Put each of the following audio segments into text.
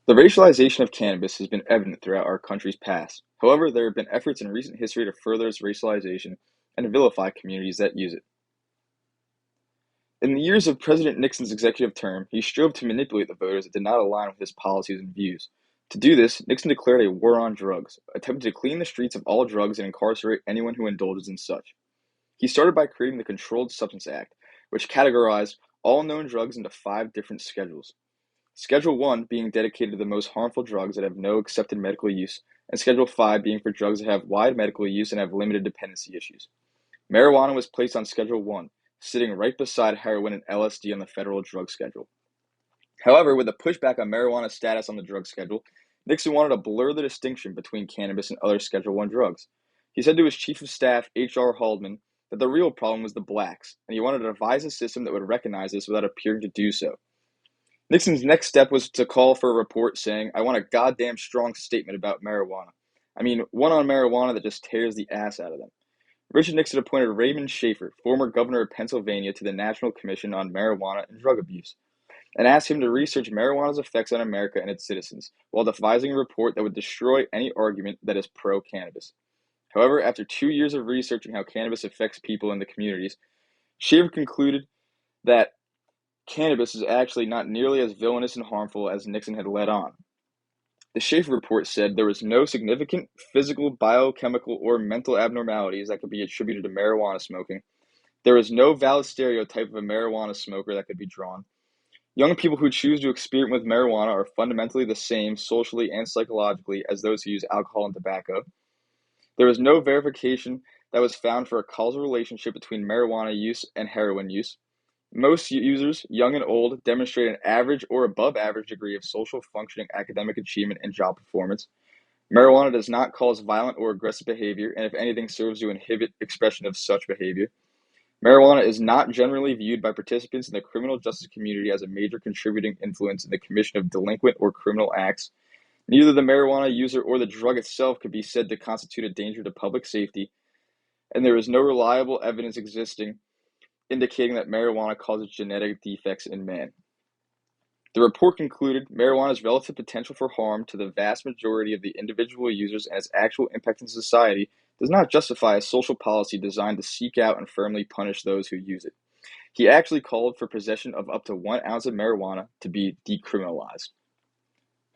The racialization of cannabis has been evident throughout our country's past. However, there have been efforts in recent history to further its racialization and to vilify communities that use it. In the years of President Nixon's executive term, he strove to manipulate the voters that did not align with his policies and views. To do this, Nixon declared a war on drugs, attempting to clean the streets of all drugs and incarcerate anyone who indulges in such. He started by creating the Controlled Substance Act, which categorized all known drugs into 5 different schedules. Schedule 1 being dedicated to the most harmful drugs that have no accepted medical use, and Schedule 5 being for drugs that have wide medical use and have limited dependency issues. Marijuana was placed on Schedule 1, sitting right beside heroin and LSD on the federal drug schedule. However, with the pushback on marijuana's status on the drug schedule, Nixon wanted to blur the distinction between cannabis and other Schedule 1 drugs. He said to his chief of staff, H.R. Haldeman, that the real problem was the blacks, and he wanted to devise a system that would recognize this without appearing to do so. Nixon's next step was to call for a report saying, I want a goddamn strong statement about marijuana. I mean, one on marijuana that just tears the ass out of them. Richard Nixon appointed Raymond Shafer, former governor of Pennsylvania, to the National Commission on Marijuana and Drug Abuse, and asked him to research marijuana's effects on America and its citizens, while devising a report that would destroy any argument that is pro-cannabis. However, after 2 years of researching how cannabis affects people in the communities, Shafer concluded that cannabis is actually not nearly as villainous and harmful as Nixon had led on. The Shafer report said there was no significant physical, biochemical, or mental abnormalities that could be attributed to marijuana smoking. There was no valid stereotype of a marijuana smoker that could be drawn. Young people who choose to experiment with marijuana are fundamentally the same socially and psychologically as those who use alcohol and tobacco. There was no verification that was found for a causal relationship between marijuana use and heroin use. Most users, young and old, demonstrate an average or above average degree of social functioning, academic achievement, and job performance. Marijuana does not cause violent or aggressive behavior, and if anything, serves to inhibit expression of such behavior. Marijuana is not generally viewed by participants in the criminal justice community as a major contributing influence in the commission of delinquent or criminal acts. Neither the marijuana user or the drug itself could be said to constitute a danger to public safety, and there is no reliable evidence existing indicating that marijuana causes genetic defects in man. The report concluded marijuana's relative potential for harm to the vast majority of the individual users and its actual impact in society does not justify a social policy designed to seek out and firmly punish those who use it. He actually called for possession of up to 1 ounce of marijuana to be decriminalized.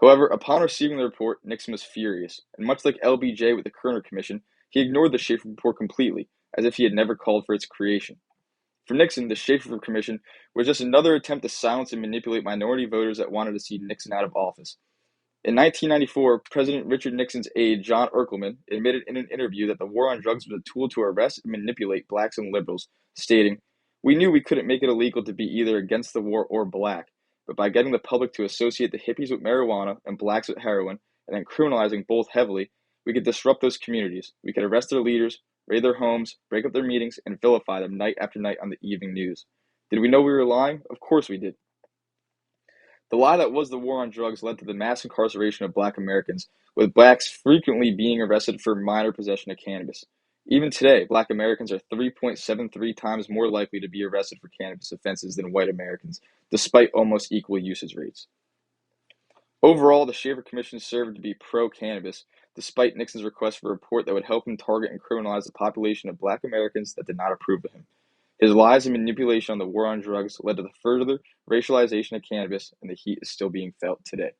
However, upon receiving the report, Nixon was furious, and much like LBJ with the Kerner Commission, he ignored the Shafer report completely, as if he had never called for its creation. For Nixon, the Shafer Commission was just another attempt to silence and manipulate minority voters that wanted to see Nixon out of office. In 1994, President Richard Nixon's aide, John Erkelman, admitted in an interview that the war on drugs was a tool to arrest and manipulate blacks and liberals, stating, We knew we couldn't make it illegal to be either against the war or black, but by getting the public to associate the hippies with marijuana and blacks with heroin, and then criminalizing both heavily, we could disrupt those communities. We could arrest their leaders, raid their homes, break up their meetings, and vilify them night after night on the evening news. Did we know we were lying? Of course we did. The lie that was the war on drugs led to the mass incarceration of black Americans, with blacks frequently being arrested for minor possession of cannabis. Even today, black Americans are 3.73 times more likely to be arrested for cannabis offenses than white Americans, despite almost equal usage rates. Overall, the Shafer Commission served to be pro-cannabis, despite Nixon's request for a report that would help him target and criminalize the population of black Americans that did not approve of him. His lies and manipulation on the war on drugs led to the further racialization of cannabis, and the heat is still being felt today.